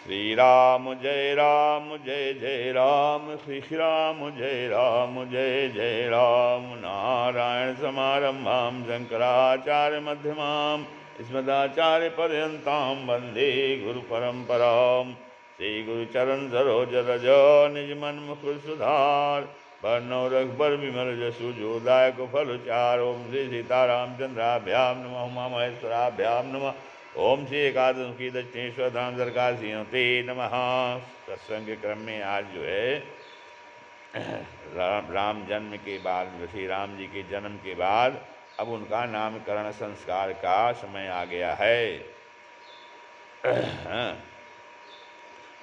श्री राम जय जय राम, श्री राम जय जय राम। नारायण समारंभां शंकराचार्य मध्यमाम् अस्मदाचार्य पर्यन्तां वन्दे गुरु परंपराम्। श्री गुरु चरण सरोज रज निज मन मुकुर सुधार, वर्णो रघुबर विमल जसु जो दायक फल चार। ओम श्री सीतारामचंद्राभ्याम नमः, उमा महेश्वराभ्याम नमः। ओम श्री एकादशी दक्षिणेश्वर धाम सरकार सिंहते नमः। सत्संग के क्रम में आज जो है राम जन्म के बाद, श्री राम जी के जन्म के बाद अब उनका नामकरण संस्कार का समय आ गया है।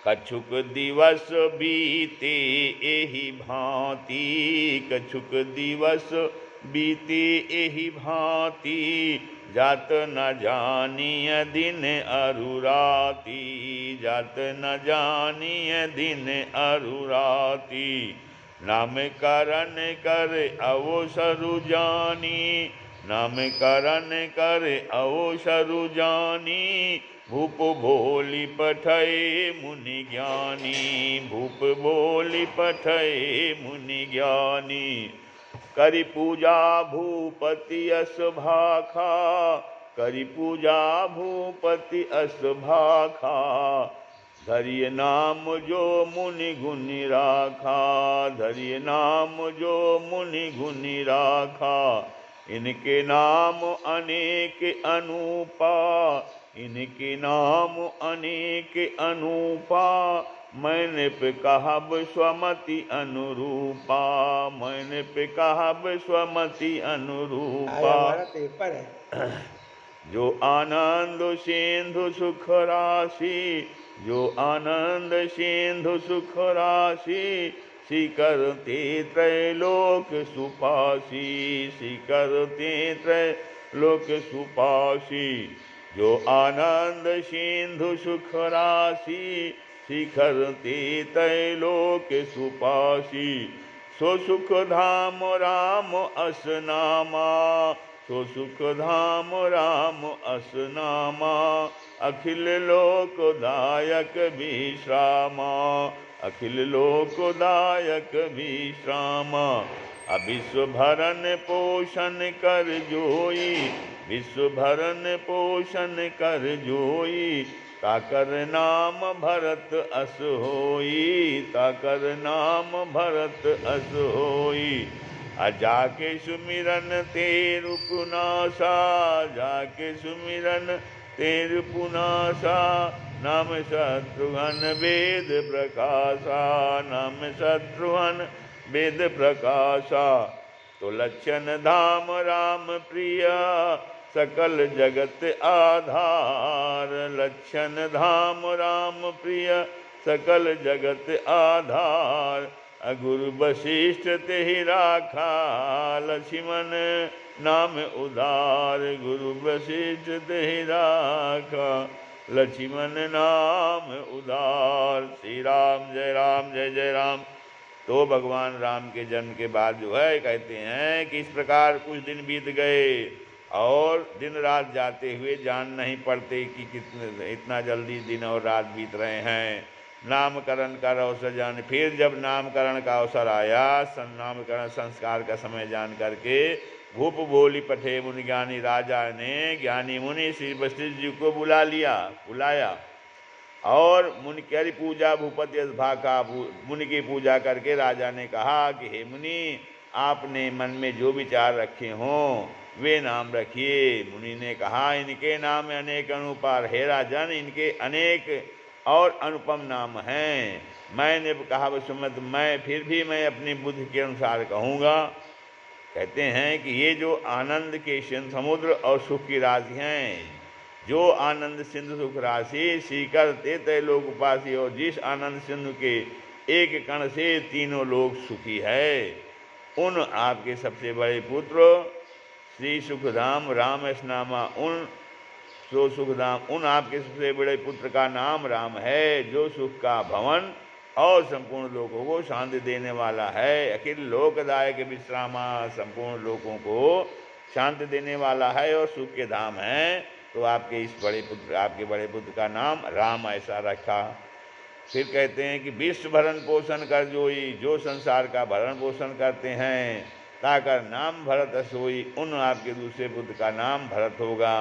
कछुक दिवस बीते एहि भांति, कछुक दिवस बीते एहि भांति, जात न जानिय दिन अरुराती, जात न जानिय दिन अरुराती। नामकरण कर अवसरु जानी, नामकरण कर अवसरु जानी। भूप बोली पठय मुनि ज्ञानी, भूप बोली पठय मुनि ज्ञानी। करि पूजा भूपति अस भाखा, करि पूजा भूपति अस भाखा। धरिय नाम जो मुनि गुनि राखा, धरिय नाम जो मुनि गुनि राखा। इनके नाम अनेक अनूपा, इनके नाम अनेक अनूपा। मैंने पे कहब स्वमति अनुरूपा, मैंने पे कहब स्वमति अनुरूपा। हमारा पेपर है। जो आनंद सिंधु सुख राशि, जो आनंद सिंधु सुख राशि। स्वीकरते त्रैलोक सुपासी, स्वीकरते त्रैलोक सुपासी। जो आनंद सिंधु सुख राशि, शिखरते त्रैलोक सुपासी। सो सुख धाम राम अस नामा, सो सुख धाम राम अस नामा। अखिल लोकदायक विश्रामा, अखिल लोकदायक विश्रामा। विश्व भरन पोषण कर जोई, विश्व भरन पोषण कर जोई। ताकर नाम भरत अस होई, ताकर नाम भरत अस होई। जाके सुमिरन तेरु पुनासा, जाके सुमिरन तेरु पुनासा। नाम शत्रुघ्न वेद प्रकाशा, नाम शत्रुघ्न वेद प्रकाशा। तो लक्षण धाम राम प्रिय, सकल जगत आधार। लक्षण धाम राम प्रिय, सकल जगत आधार। गुरु वशिष्ठ तेहि राखा, लक्ष्मण नाम उदार। गुरु वशिष्ठ तेहि राखा, लक्ष्मण नाम उदार। श्री राम जय जय राम। तो भगवान राम के जन्म के बाद जो है कहते हैं कि इस प्रकार कुछ दिन बीत गए और दिन रात जाते हुए जान नहीं पड़ते कि कितने इतना जल्दी दिन और रात बीत रहे हैं। नामकरण का अवसर जान, फिर जब नामकरण का अवसर आया, नामकरण संस्कार का समय जान करके भूप बोली पठे मुनि ज्ञानी। राजा ने ज्ञानी मुनि श्री वशिष्ठ जी को बुलाया और मुनि करी पूजा भूपति भाका। मुनि की पूजा करके राजा ने कहा कि हे मुनि, आपने मन में जो विचार रखे हों वे नाम रखिए। मुनि ने कहा इनके नाम अनेक अनुपार, हे राजन इनके अनेक और अनुपम नाम हैं। मैंने कहा सुमत, मैं फिर भी मैं अपनी बुद्धि के अनुसार कहूँगा। कहते हैं कि ये जो आनंद के सिंधु समुद्र और सुख की राशि हैं, जो आनंद सिंधु सुख राशि सीकर ते त्रैलोक उपासी, और जिस आनंद सिंधु के एक कण से तीनों लोग सुखी है, उन आपके सबसे बड़े पुत्र श्री सुखधाम राम स्नामा, उन जो सुखधाम, उन आपके सबसे बड़े पुत्र का नाम राम है, जो सुख का भवन और संपूर्ण लोगों को शांति देने वाला है। अखिल लोकदायक विश्रामा, संपूर्ण लोगों को शांति देने वाला है और सुख के धाम है। तो आपके इस बड़े पुत्र, आपके बड़े पुत्र का नाम राम ऐसा रखा। फिर कहते हैं कि विश्व भरण पोषण कर जोई, जो संसार का भरण पोषण करते हैं, ताकर नाम भरत सोई, उन आपके दूसरे पुत्र का नाम भरत होगा।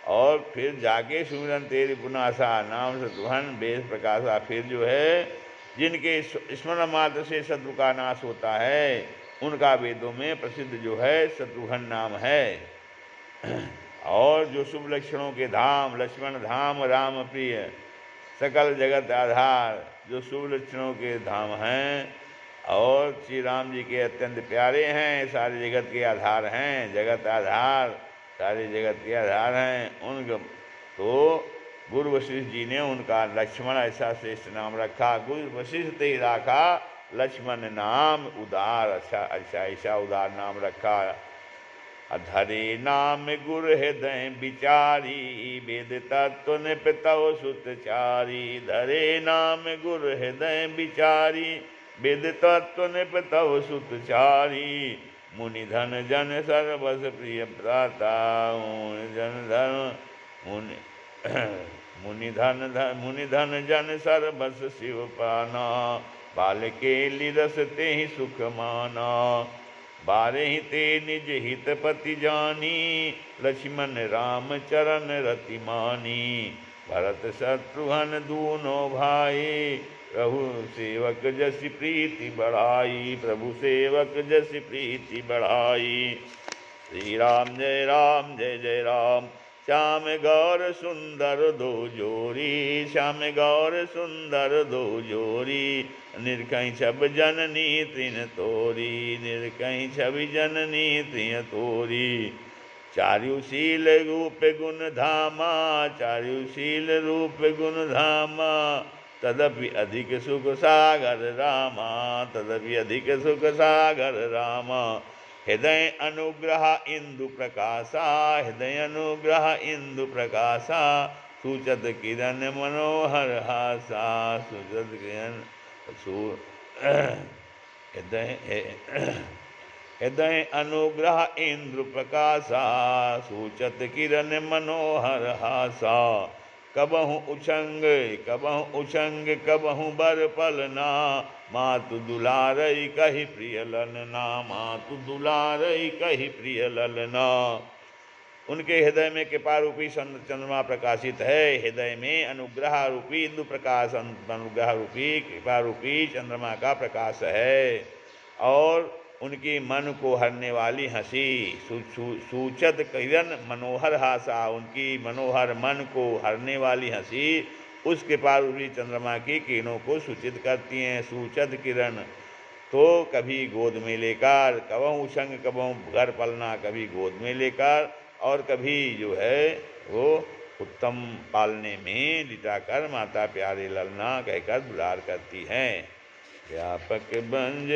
और फिर जाके सुमिरन तेरी पुनासा, नाम शत्रुघ्न वेश प्रकाशा। फिर जो है जिनके स्मरण मात्र से शत्रु का नाश होता है, उनका वेदों में प्रसिद्ध जो है शत्रुघ्न नाम है। और जो शुभ लक्षणों के धाम, लक्ष्मण धाम राम प्रिय, सकल जगत आधार, जो शुभ लक्षणों के धाम हैं और श्री राम जी के अत्यंत प्यारे हैं, सारे जगत के आधार हैं, जगत आधार सारे जगत के आधार हैं। उन तो गुरु वशिष्ठ जी ने उनका लक्ष्मण ऐसा श्रेष्ठ नाम रखा। गुरु वशिष्ठ ते राखा लक्ष्मण नाम उदार, अच्छा अच्छा ऐसा उदार नाम रखा। धरे नाम गुरु हृदय विचारी, वेद तत्व निपतव सुतचारी। धरे नाम गुरु हृदय विचारी, वेद तत्व निपतव सुतचारी। मुनि धन जन सर्वस प्रिय प्राता, जन धर्म मुनि धन जन सर्वस शिव पाना। बाल के लिरस ते ही सुख माना, बारे ही ते निज हित पति जानी। लक्ष्मण राम चरण रति मानी, भरत शत्रुघ्न दूनों भाई। प्रभु सेवक जसि प्रीति बढ़ाई, प्रभु सेवक जसि प्रीति बढ़ाई। श्री राम जय जय राम। श्याम गौर सुंदर दो जोरी, श्याम गौर सुंदर दो जोरी। निरकहीं छब जननी तृण तोरी, निरकहीं छब जननी तृण तोरी। चारुशील रूप गुण धामा, चारुशील रूप गुण धामा। तदपि अधिक सुख सागर रामा, तदपि अधिक सुख सागर रामा। हृदय अनुग्रह इंदु प्रकाशा, हृदय अनुग्रह इंदु प्रकाशा। सूचत किरण मनोहर हासा, सूचत किरण हृदय अनुग्रह इंद्र प्रकाशा। सूचत किरण मनोहर हासा। कबहु उछंग कबहु उछंग कबहु बर पलना। मातु दुलारई कहि प्रिय ललना, मातु दुलारई कहि प्रिय ललना। उनके हृदय में कृपा रूपी चंद्रमा प्रकाशित है। हृदय में अनुग्रह रूपी इंदु प्रकाश, अनुग्रह रूपी कृपा रूपी चंद्रमा का प्रकाश है। और उनकी मन को हरने वाली हंसी, सूचत किरण मनोहर हासा। उनकी मनोहर मन को हरने वाली हंसी उस कृपा रूपी चंद्रमा की किरणों को सूचित करती हैं। सूचत किरण तो कभी गोद में लेकर, कबहु संग कबहु घर पलना, कभी गोद में लेकर और कभी जो है वो उत्तम पालने में लिटाकर माता प्यारे ललना कहकर दुलार करती हैं। व्यापक बंज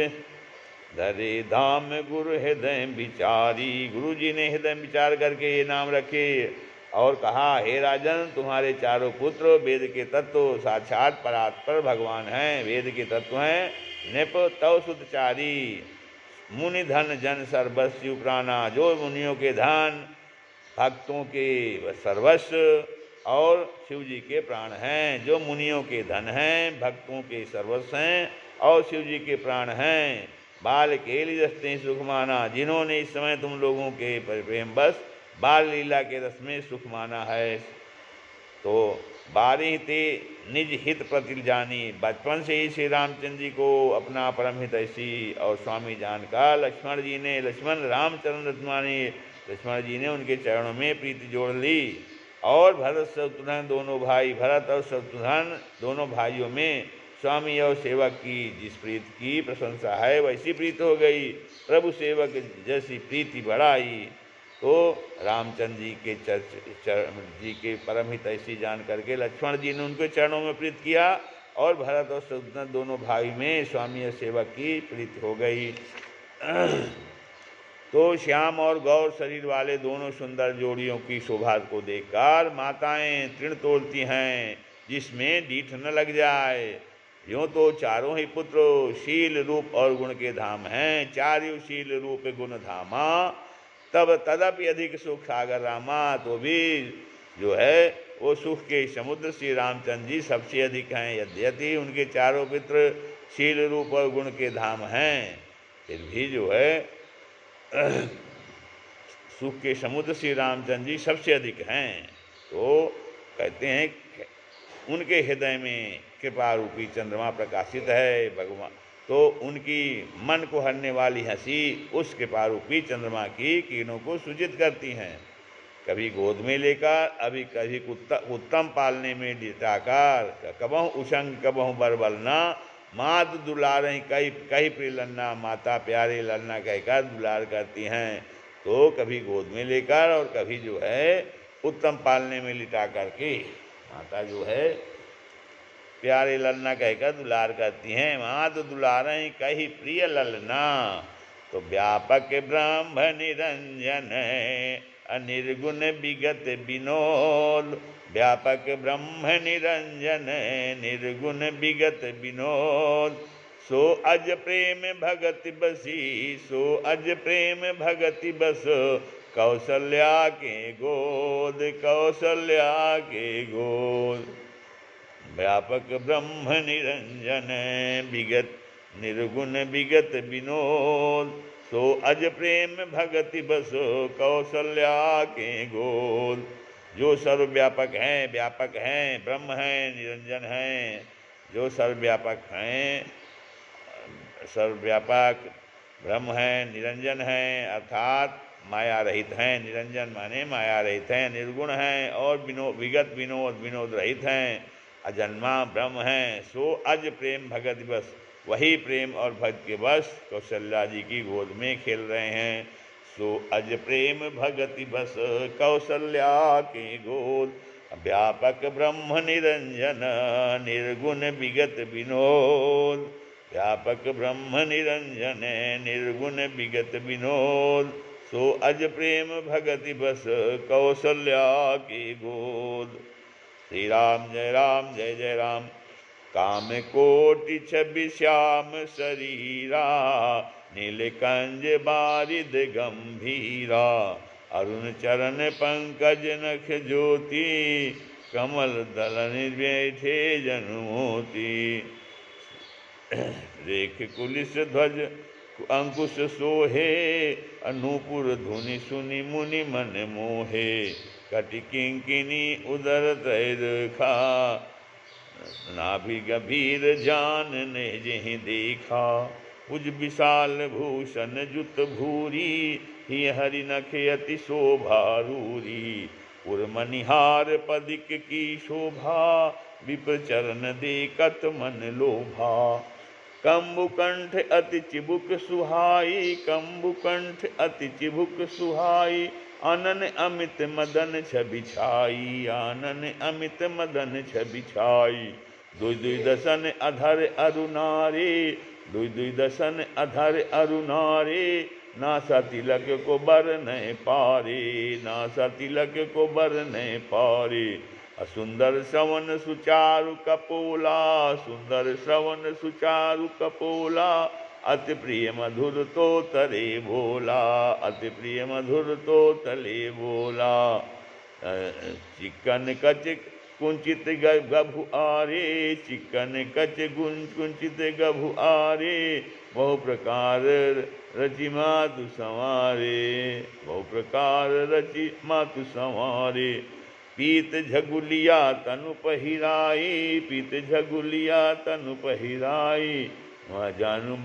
धरे धाम गुरु हृदय विचारी। गुरु जी ने हृदय विचार करके ये नाम रखे और कहा, हे राजन, तुम्हारे चारों पुत्र वेद के तत्व साक्षात परात्पर भगवान हैं, वेद के तत्व हैं। निप तव सुतचारी, मुनि धन जन सर्वस्व प्राणा। जो मुनियों के धन, भक्तों के सर्वस्व और शिव जी के प्राण हैं। जो मुनियों के धन हैं, भक्तों के सर्वस्व हैं और शिव जी के प्राण हैं। बाल के लिए सुख माना, जिन्होंने इस समय तुम लोगों के प्रेम बस बाल लीला के रस में सुख माना है। तो बारी ते निज हित प्रति जानी। बचपन से ही श्री रामचंद्र जी को अपना परम हितैषी और स्वामी जानकर लक्ष्मण जी ने, लक्ष्मण रामचंद्र रत्मानी, लक्ष्मण जी ने उनके चरणों में प्रीति जोड़ ली। और भरत शत्रुघ्न दोनों भाई, भरत और शत्रुघ्न दोनों भाइयों में स्वामी और सेवक की जिस प्रीत की प्रशंसा है वैसी प्रीत हो गई। प्रभु सेवक जैसी प्रीति बढ़ाई। तो रामचंद्र जी के परम हितैषी जान करके लक्ष्मण जी ने उनके चरणों में प्रीत किया और भरत और शत्रुघ्न दोनों भाई में स्वामी और सेवक की प्रीति हो गई। तो श्याम और गौर शरीर वाले दोनों सुंदर जोड़ियों की शोभा को देखकर माताएं तृण तोड़ती हैं, जिसमें डीठ न लग जाए। यूँ तो चारों ही पुत्र शील रूप और गुण के धाम हैं, चार्यु शील रूप गुण धामा। तब तदपि अधिक सुख सागर रामा, तो भी जो है वो सुख के समुद्र श्री रामचंद्र जी सबसे अधिक हैं। यद्यपि उनके चारों पित्र शील रूप और गुण के धाम हैं, फिर भी जो है सुख के समुद्र श्री रामचंद्र जी सबसे अधिक हैं। तो कहते हैं उनके हृदय में कृपा रूपी चंद्रमा प्रकाशित है भगवान। तो उनकी मन को हरने वाली हंसी उस कृपा रूपी चंद्रमा की किरणों को सूचित करती हैं। कभी गोद में लेकर, अभी कभी उत्तम पालने में लिटाकर, कबहु उशंग कबहु बरबलना, मात दुलारें कई कई प्रिय लन्ना, माता प्यारे लन्ना कहकर दुलार करती हैं। तो कभी गोद में लेकर और कभी जो है उत्तम पालने में लिटा करके माता जो है प्यारे ललना कहकर दुलार करती हैं। मात दुलारें कही प्रिय ललना। तो व्यापक ब्रह्म निरंजन अनिर्गुण विगत विनोद, व्यापक ब्रह्म निरंजन निर्गुण विगत विनोद, सो अज प्रेम भगति बसी, सो अज प्रेम भगति बस, कौशल्या के गोद, कौशल्या के गोद। व्यापक ब्रह्म निरंजन विगत निर्गुण विगत विनोद, सो अज प्रेम भगति बस, कौशल्या के गोद। जो सर्वव्यापक हैं, व्यापक हैं, ब्रह्म हैं, निरंजन हैं, जो सर्वव्यापक हैं, सर्वव्यापक ब्रह्म हैं, निरंजन हैं, अर्थात माया रहित हैं। निरंजन माने माया रहित हैं, निर्गुण हैं और विगत विनोद विनोद रहित हैं, अजन्मा ब्रह्म हैं। सो अज प्रेम भगत बस, वही प्रेम और भक्त के बस कौशल्या जी की गोद में खेल रहे हैं। सो अज प्रेम भगति बस, कौशल्या के गोद। व्यापक ब्रह्म निरंजन निर्गुण विगत विनोद, व्यापक ब्रह्म निरंजन निर्गुण विगत विनोद, सो अज प्रेम भगति बस, कौशल्या के गोद। श्री राम जय राम जय जय राम। काम कोटि छवि श्याम शरीरा, नीलकंज बारिद गंभीरा, अरुण चरण पंकज नख ज्योति, कमल दलन बैठे जन्मोती। रेख कुलिस ध्वज अंकुश सोहे, अनूपुर धुनि सुनि मुनि मन मोहे, कटि किंकिनी उदर तैरखा, नाभि गभीर जान ने जहि देखा। उज विशाल भूषण जुत भूरी, ही हरि नख अति शोभा रूरी, उर्मनिहार पदिक की शोभा, विप्र चरण देखत मन लोभा। कंबुकंठ अति चिबुक सुहाई, कंबुकंठ अति चिबुक सुहाई, आनन अमित मदन छबि छाई, आनन अमित मदन छबि छाई। दुई दुई दसन अधर अरुणारे, दुई दुई दसन अधर अरुणारे, नासा तिलक को बर न पारे, नासा तिलक को बर न पारे। सुंदर श्रवण सुचारु कपोला, सुंदर श्रवण सुचारु कपोला, अति प्रिय मधुर तो तले बोला, अति प्रिय मधुर तो तले बोला। चिकन कच कुंचित गभु आरे, चिकन कच कुंचित गभु आरे, बहु प्रकार रचि मातु संवारे, बहु प्रकार रचि मातु संवारे। पीत झगुलिया तनु पहिराई, पीत झगुलिया तनु पहिराई, माँ जानु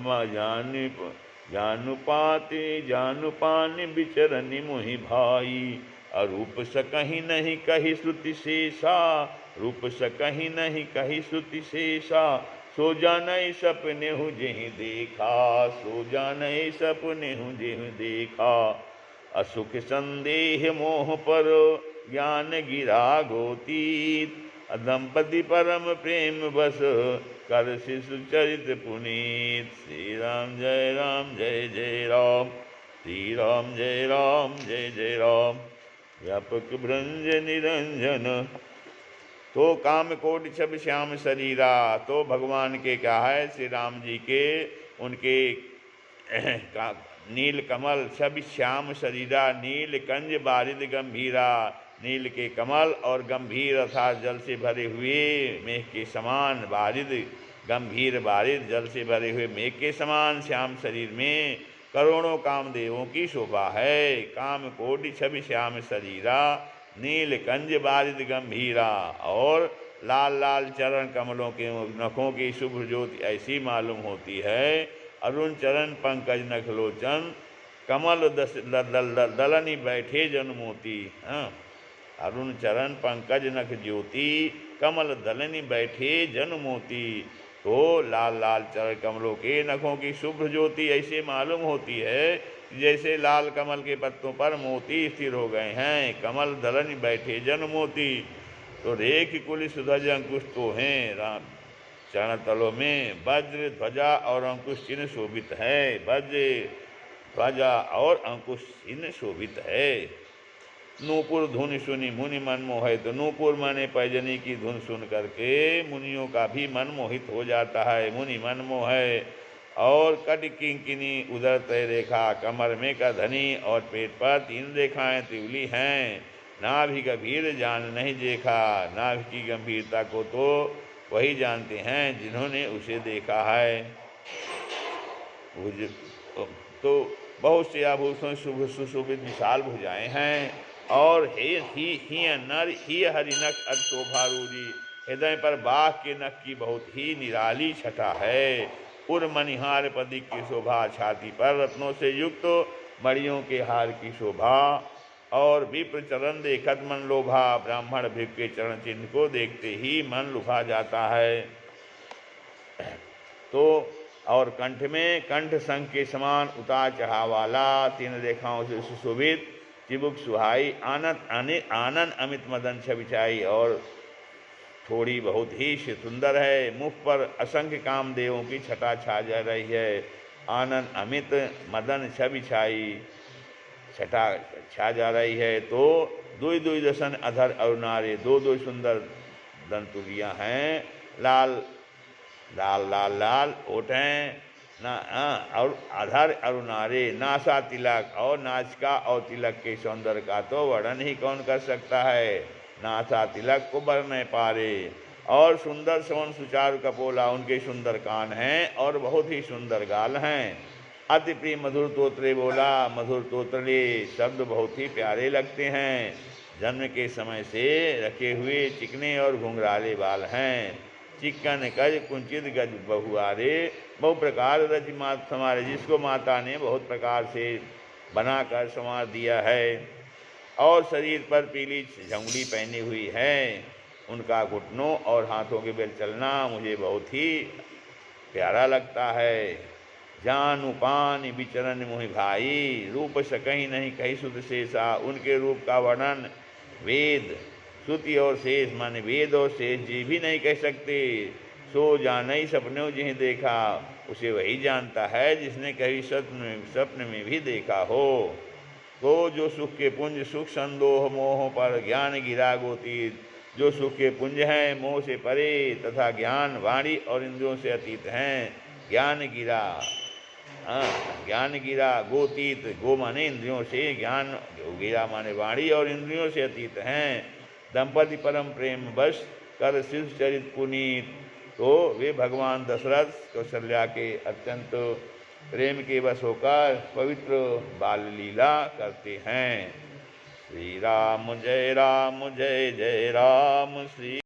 पाते जानु पान बिचरनि मोहि भाई। अरूप सकहि नहीं कही श्रुति शेषा, रूप सकहि नहीं कही श्रुति शेषा, सो जानई सपने हूँ जेहि देखा, सो जानई सपने हूँ जेहि देखा। असुख संदेह मोह पर ज्ञान गिरा गोतीत, दंपति परम प्रेम बस, कर शिशु चरित पुनीत। श्री राम जय जय राम, श्री राम जय जय राम। व्यापक ब्रंज निरंजन। तो काम कोटि छवि श्याम शरीरा, तो भगवान के क्या है श्री राम जी के उनके नील कमल छवि श्याम शरीरा, नील कंज बारिद गंभीरा, नील के कमल और गंभीर अर्थात जल से भरे हुए मेघ के समान बारिद, गंभीर बारिद जल से भरे हुए मेघ के समान श्याम शरीर में करोड़ों कामदेवों की शोभा है। काम कोटि छवि श्याम शरीरा, नील कंज बारिद गंभीरा। और लाल लाल चरण कमलों के नखों की शुभ्र ज्योति ऐसी मालूम होती है। अरुण चरण पंकज नखलोचन, कमल दलनी बैठे जन मोती। अरुण चरण पंकज नख ज्योति, कमल दलनी बैठे जन मोती। तो लाल लाल चरण कमलों के नखों की शुभ्र ज्योति ऐसे मालूम होती है जैसे लाल कमल के पत्तों पर मोती स्थिर हो गए हैं। कमल दलनी बैठे जन मोती। तो रेख कुल सुध्वज अंकुश तो हैं राम चरण तलों में। वज्र ध्वजा और अंकुश चिन्ह शोभित है। वज्र ध्वजा और अंकुश चिन्ह शोभित है। नूपुर धुन सुनी मुनि मन मोहे। तो नूपुर माने पैजनी की धुन सुन करके मुनियों का भी मन मोहित हो जाता है। मुनि मन मोहे। और कट किंकिनी उदर तय रेखा, कमर में का धनी और पेट पर 3 रेखाएं त्रिवली हैं। नाभि गंभीर जान नहीं देखा। नाभि की गंभीरता को तो वही जानते हैं जिन्होंने उसे देखा है। तो बहुत से आभूषण शुभ सुशोभित विशाल भुजाएं हैं। और ही नर ही हरिनक अक्षोभारूढ़ी, हृदय पर बाघ के नख की बहुत ही निराली छटा है। उर मणिहार पदिक की शोभा, छाती पर रत्नों से युक्त मणियों के हार की शोभा। और विप्र चरण देखत मन लोभा, ब्राह्मण भिक्ख के चरण चिन्ह को देखते ही मन लुभा जाता है। तो और कंठ में कंठ शंख के समान उतार चढ़ाव वाला 3 रेखाओं से सुशोभित चिबुक सुहाई, आनंद अमित मदन छविछाई। और थोड़ी बहुत ही सुंदर है। मुख पर असंख्य कामदेवों की छटा छा जा रही है। आनंद अमित मदन छविछाई छटा छा जा रही है। तो दुई दुई दसन अधर अरुणारे, 2 सुंदर दंतुलियाँ हैं। लाल लाल लाल लाल ओठ हैं ना, और अधर अरुणारे, नासा तिलक और नाचिका और तिलक के सौंदर्य का तो वर्णन ही कौन कर सकता है। नासा तिलक को बरने पारे। और सुंदर सवन सुचारु कपोला, उनके सुंदर कान हैं और बहुत ही सुंदर गाल हैं। अति प्रिय मधुर तोत्रे बोला, मधुर तोतले शब्द बहुत ही प्यारे लगते हैं। जन्म के समय से रखे हुए चिकने और घुंघराले बाल हैं। चिक्कन गज कुंचित गज बहुआरे, बहु प्रकार रच मात समारे, जिसको माता ने बहुत प्रकार से बनाकर संवार दिया है। और शरीर पर पीली झंगड़ी पहनी हुई है। उनका घुटनों और हाथों के बल चलना मुझे बहुत ही प्यारा लगता है। जानु पान विचरण मोहि भाई, रूप सकहीं नहीं कही सुध शेषा। उनके रूप का वर्णन वेद श्रुति और शेष माने वेद और शेष जी भी नहीं कह सकते। सो जानई सपनों जिन्हें देखा, उसे वही जानता है जिसने कभी सपन में भी देखा हो। तो जो सुख के पुंज सुख संदोह मोह पर ज्ञान गिरा गोतीत, जो सुख के पुंज हैं मोह से परे तथा ज्ञान वाणी और इंद्रियों से अतीत हैं। ज्ञान गिरा, ज्ञान गिरा गोतीत, गो माने इंद्रियों से, ज्ञान गिरा माने वाणी और इंद्रियों से अतीत हैं। दंपति परम प्रेम वश कर शिव चरित पुनीत। तो वे भगवान दशरथ कौशल्या के अत्यंत प्रेम के वश होकर पवित्र बाल लीला करते हैं। श्री राम जय जय राम श्री